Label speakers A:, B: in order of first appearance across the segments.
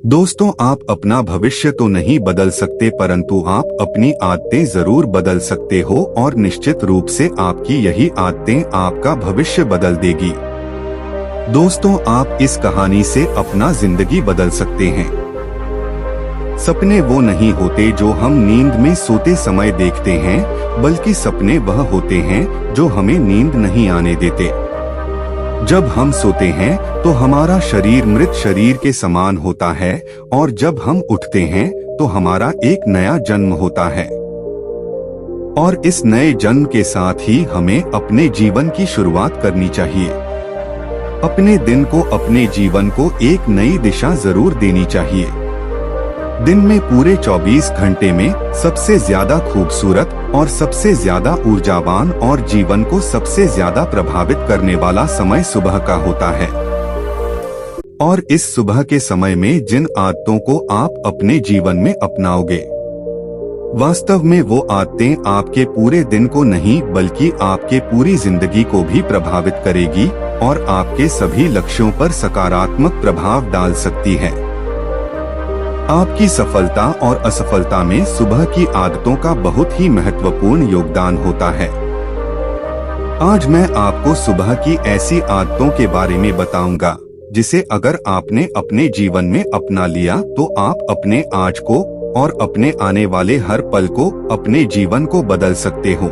A: दोस्तों, आप अपना भविष्य तो नहीं बदल सकते, परंतु आप अपनी आदतें जरूर बदल सकते हो और निश्चित रूप से आपकी यही आदतें आपका भविष्य बदल देगी। दोस्तों, आप इस कहानी से अपना जिंदगी बदल सकते हैं। सपने वो नहीं होते जो हम नींद में सोते समय देखते हैं, बल्कि सपने वह होते हैं जो हमें नींद नहीं आने देते। जब हम सोते हैं तो हमारा शरीर मृत शरीर के समान होता है और जब हम उठते हैं तो हमारा एक नया जन्म होता है। और इस नए जन्म के साथ ही हमें अपने जीवन की शुरुआत करनी चाहिए। अपने दिन को, अपने जीवन को एक नई दिशा जरूर देनी चाहिए। दिन में पूरे 24 घंटे में सबसे ज्यादा खूबसूरत और सबसे ज्यादा ऊर्जावान और जीवन को सबसे ज्यादा प्रभावित करने वाला समय सुबह का होता है। और इस सुबह के समय में जिन आदतों को आप अपने जीवन में अपनाओगे, वास्तव में वो आदतें आपके पूरे दिन को नहीं बल्कि आपके पूरी जिंदगी को भी प्रभावित करेगी और आपके सभी लक्ष्यों पर सकारात्मक प्रभाव डाल सकती है। आपकी सफलता और असफलता में सुबह की आदतों का बहुत ही महत्वपूर्ण योगदान होता है। आज मैं आपको सुबह की ऐसी आदतों के बारे में बताऊंगा जिसे अगर आपने अपने जीवन में अपना लिया तो आप अपने आज को और अपने आने वाले हर पल को, अपने जीवन को बदल सकते हो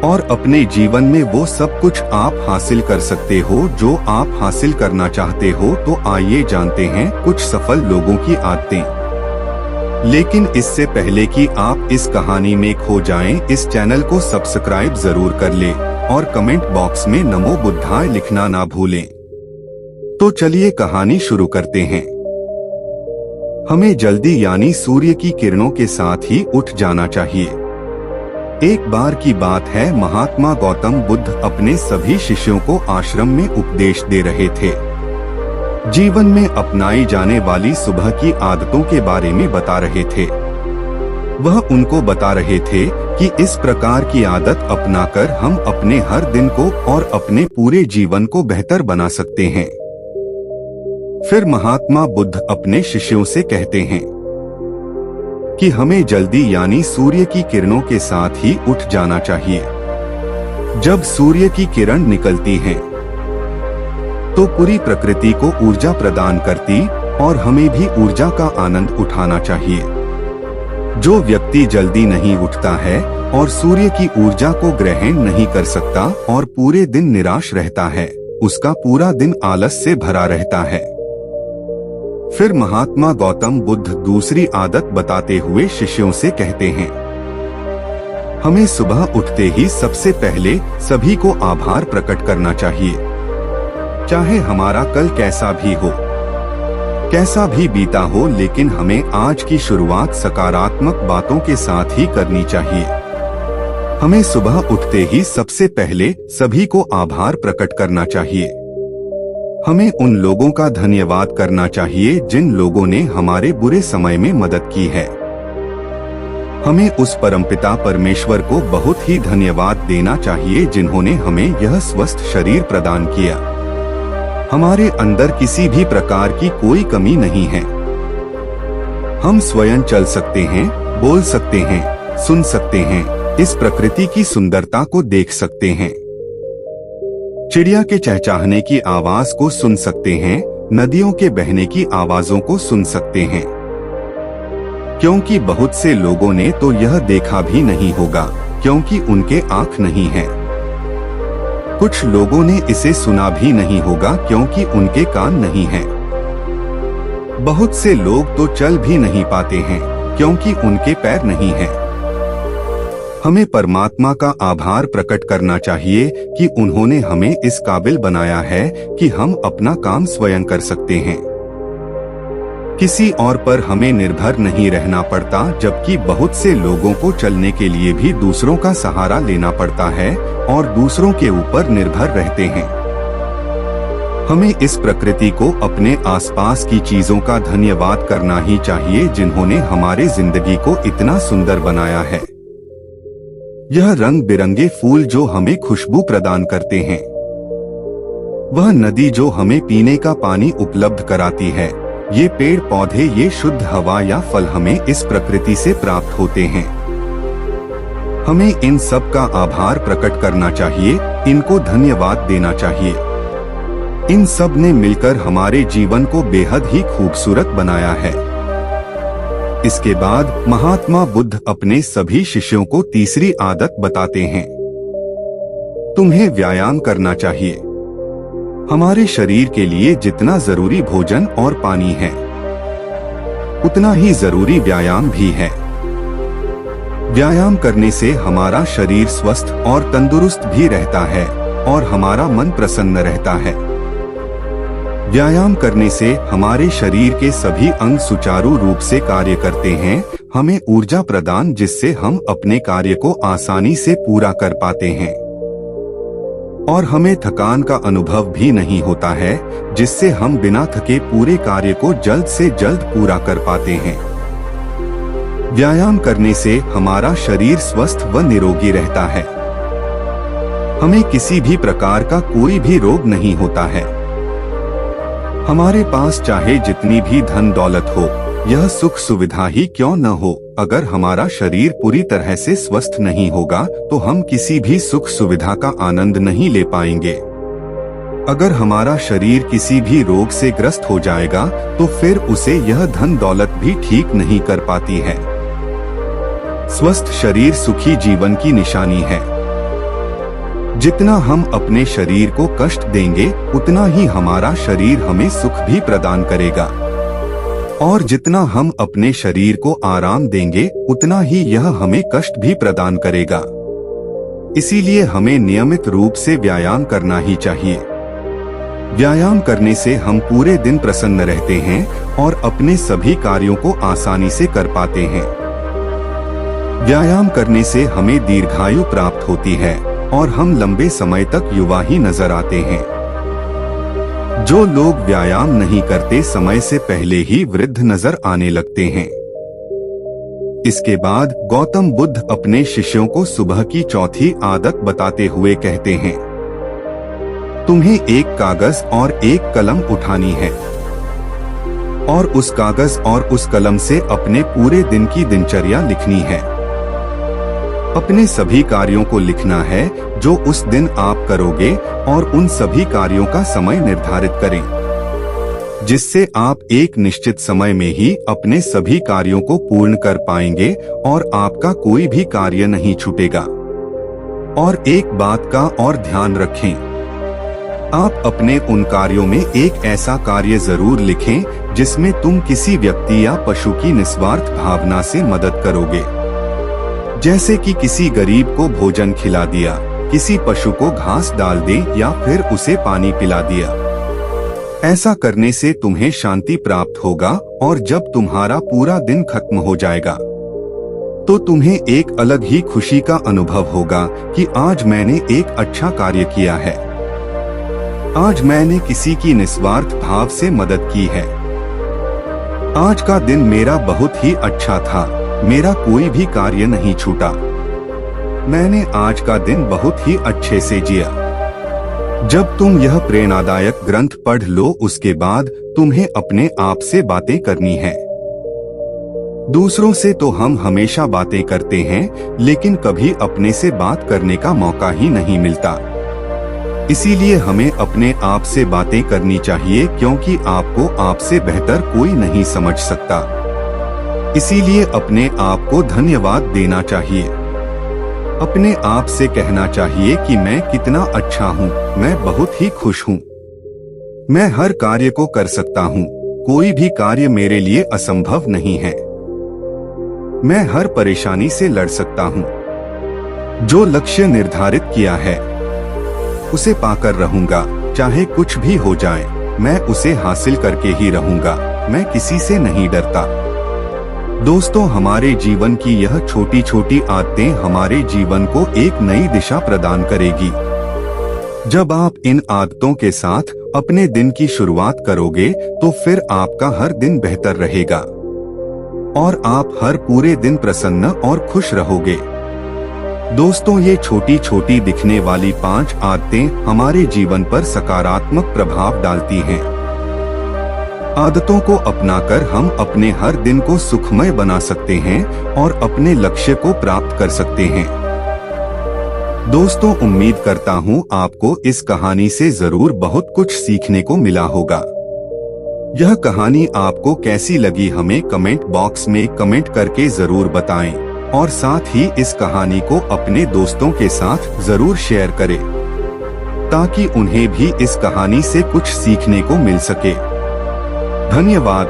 A: और अपने जीवन में वो सब कुछ आप हासिल कर सकते हो जो आप हासिल करना चाहते हो। तो आइए जानते हैं कुछ सफल लोगों की आदतें। लेकिन इससे पहले कि आप इस कहानी में खो जाएं, इस चैनल को सब्सक्राइब जरूर कर लें और कमेंट बॉक्स में नमो बुद्धाय लिखना ना भूलें। तो चलिए कहानी शुरू करते हैं। हमें जल्दी यानी सूर्य की किरणों के साथ ही उठ जाना चाहिए। एक बार की बात है, महात्मा गौतम बुद्ध अपने सभी शिष्यों को आश्रम में उपदेश दे रहे थे। जीवन में अपनाई जाने वाली सुबह की आदतों के बारे में बता रहे थे। वह उनको बता रहे थे कि इस प्रकार की आदत अपनाकर हम अपने हर दिन को और अपने पूरे जीवन को बेहतर बना सकते हैं। फिर महात्मा बुद्ध अपने शिष्यों से कहते हैं कि हमें जल्दी यानी सूर्य की किरणों के साथ ही उठ जाना चाहिए। जब सूर्य की किरण निकलती हैं, तो पूरी प्रकृति को ऊर्जा प्रदान करती और हमें भी ऊर्जा का आनंद उठाना चाहिए। जो व्यक्ति जल्दी नहीं उठता है और सूर्य की ऊर्जा को ग्रहण नहीं कर सकता और पूरे दिन निराश रहता है, उसका पूरा दिन आलस से भरा रहता है। फिर महात्मा गौतम बुद्ध दूसरी आदत बताते हुए शिष्यों से कहते हैं, हमें सुबह उठते ही सबसे पहले सभी को आभार प्रकट करना चाहिए। चाहे हमारा कल कैसा भी हो, कैसा भी बीता हो, लेकिन हमें आज की शुरुआत सकारात्मक बातों के साथ ही करनी चाहिए। हमें सुबह उठते ही सबसे पहले सभी को आभार प्रकट करना चाहिए। हमें उन लोगों का धन्यवाद करना चाहिए जिन लोगों ने हमारे बुरे समय में मदद की है। हमें उस परमपिता परमेश्वर को बहुत ही धन्यवाद देना चाहिए जिन्होंने हमें यह स्वस्थ शरीर प्रदान किया। हमारे अंदर किसी भी प्रकार की कोई कमी नहीं है। हम स्वयं चल सकते हैं, बोल सकते हैं, सुन सकते हैं, इस प्रकृति की सुंदरता को देख सकते हैं, चिड़िया के चहचहाने की आवाज को सुन सकते हैं, नदियों के बहने की आवाजों को सुन सकते हैं। क्योंकि बहुत से लोगों ने तो यह देखा भी नहीं होगा क्योंकि उनके आँख नहीं है। कुछ लोगों ने इसे सुना भी नहीं होगा क्योंकि उनके कान नहीं हैं। बहुत से लोग तो चल भी नहीं पाते हैं क्योंकि उनके पैर नहीं हैं। हमें परमात्मा का आभार प्रकट करना चाहिए कि उन्होंने हमें इस काबिल बनाया है कि हम अपना काम स्वयं कर सकते हैं। किसी और पर हमें निर्भर नहीं रहना पड़ता, जबकि बहुत से लोगों को चलने के लिए भी दूसरों का सहारा लेना पड़ता है और दूसरों के ऊपर निर्भर रहते हैं। हमें इस प्रकृति को, अपने आसपास की चीजों का धन्यवाद करना ही चाहिए जिन्होंने हमारे जिंदगी को इतना सुंदर बनाया है। यह रंग बिरंगे फूल जो हमें खुशबू प्रदान करते हैं, वह नदी जो हमें पीने का पानी उपलब्ध कराती है, ये पेड़ पौधे, ये शुद्ध हवा या फल हमें इस प्रकृति से प्राप्त होते हैं। हमें इन सब का आभार प्रकट करना चाहिए, इनको धन्यवाद देना चाहिए। इन सब ने मिलकर हमारे जीवन को बेहद ही खूबसूरत बनाया है। इसके बाद महात्मा बुद्ध अपने सभी शिष्यों को तीसरी आदत बताते हैं। तुम्हें व्यायाम करना चाहिए। हमारे शरीर के लिए जितना जरूरी भोजन और पानी है, उतना ही जरूरी व्यायाम भी है। व्यायाम करने से हमारा शरीर स्वस्थ और तंदुरुस्त भी रहता है और हमारा मन प्रसन्न रहता है। व्यायाम करने से हमारे शरीर के सभी अंग सुचारू रूप से कार्य करते हैं, हमें ऊर्जा प्रदान, जिससे हम अपने कार्य को आसानी से पूरा कर पाते हैं और हमें थकान का अनुभव भी नहीं होता है, जिससे हम बिना थके पूरे कार्य को जल्द से जल्द पूरा कर पाते हैं। व्यायाम करने से हमारा शरीर स्वस्थ व निरोगी रहता है। हमें किसी भी प्रकार का कोई भी रोग नहीं होता है। हमारे पास चाहे जितनी भी धन दौलत हो, यह सुख सुविधा ही क्यों न हो, अगर हमारा शरीर पूरी तरह से स्वस्थ नहीं होगा तो हम किसी भी सुख सुविधा का आनंद नहीं ले पाएंगे। अगर हमारा शरीर किसी भी रोग से ग्रस्त हो जाएगा तो फिर उसे यह धन दौलत भी ठीक नहीं कर पाती है। स्वस्थ शरीर सुखी जीवन की निशानी है। जितना हम अपने शरीर को कष्ट देंगे, उतना ही हमारा शरीर हमें सुख भी प्रदान करेगा, और जितना हम अपने शरीर को आराम देंगे, उतना ही यह हमें कष्ट भी प्रदान करेगा। इसीलिए हमें नियमित रूप से व्यायाम करना ही चाहिए। व्यायाम करने से हम पूरे दिन प्रसन्न रहते हैं और अपने सभी कार्यों को आसानी से कर पाते हैं। व्यायाम करने से हमें दीर्घायु प्राप्त होती है और हम लंबे समय तक युवा ही नजर आते हैं। जो लोग व्यायाम नहीं करते, समय से पहले ही वृद्ध नजर आने लगते हैं। इसके बाद गौतम बुद्ध अपने शिष्यों को सुबह की चौथी आदत बताते हुए कहते हैं, तुम्हें एक कागज और एक कलम उठानी है और उस कागज और उस कलम से अपने पूरे दिन की दिनचर्या लिखनी है। अपने सभी कार्यों को लिखना है जो उस दिन आप करोगे और उन सभी कार्यों का समय निर्धारित करें, जिससे आप एक निश्चित समय में ही अपने सभी कार्यों को पूर्ण कर पाएंगे और आपका कोई भी कार्य नहीं छूटेगा। और एक बात का और ध्यान रखें, आप अपने उन कार्यों में एक ऐसा कार्य जरूर लिखें जिसमें तुम किसी व्यक्ति या पशु की निस्वार्थ भावना से मदद करोगे। जैसे कि किसी गरीब को भोजन खिला दिया, किसी पशु को घास डाल दे या फिर उसे पानी पिला दिया। ऐसा करने से तुम्हें शांति प्राप्त होगा और जब तुम्हारा पूरा दिन खत्म हो जाएगा तो तुम्हें एक अलग ही खुशी का अनुभव होगा कि आज मैंने एक अच्छा कार्य किया है, आज मैंने किसी की निस्वार्थ भाव से मदद की है, आज का दिन मेरा बहुत ही अच्छा था, मेरा कोई भी कार्य नहीं छूटा, मैंने आज का दिन बहुत ही अच्छे से जिया। जब तुम यह प्रेरणादायक ग्रंथ पढ़ लो, उसके बाद तुम्हें अपने आप से बातें करनी है। दूसरों से तो हम हमेशा बातें करते हैं, लेकिन कभी अपने से बात करने का मौका ही नहीं मिलता। इसीलिए हमें अपने आप से बातें करनी चाहिए, क्योंकि आपको आपसे बेहतर कोई नहीं समझ सकता। इसीलिए अपने आप को धन्यवाद देना चाहिए। अपने आप से कहना चाहिए कि मैं कितना अच्छा हूँ, मैं बहुत ही खुश हूँ, मैं हर कार्य को कर सकता हूँ, कोई भी कार्य मेरे लिए असंभव नहीं है, मैं हर परेशानी से लड़ सकता हूँ, जो लक्ष्य निर्धारित किया है उसे पाकर रहूंगा, चाहे कुछ भी हो जाए, मैं उसे हासिल करके ही रहूंगा, मैं किसी से नहीं डरता। दोस्तों, हमारे जीवन की यह छोटी छोटी आदतें हमारे जीवन को एक नई दिशा प्रदान करेगी। जब आप इन आदतों के साथ अपने दिन की शुरुआत करोगे तो फिर आपका हर दिन बेहतर रहेगा और आप हर पूरे दिन प्रसन्न और खुश रहोगे। दोस्तों, ये छोटी छोटी दिखने वाली 5 आदतें हमारे जीवन पर सकारात्मक प्रभाव डालती हैं। आदतों को अपनाकर हम अपने हर दिन को सुखमय बना सकते हैं और अपने लक्ष्य को प्राप्त कर सकते हैं। दोस्तों, उम्मीद करता हूँ आपको इस कहानी से जरूर बहुत कुछ सीखने को मिला होगा। यह कहानी आपको कैसी लगी हमें कमेंट बॉक्स में कमेंट करके जरूर बताएं और साथ ही इस कहानी को अपने दोस्तों के साथ जरूर शेयर करें ताकि उन्हें भी इस कहानी से कुछ सीखने को मिल सके। धन्यवाद।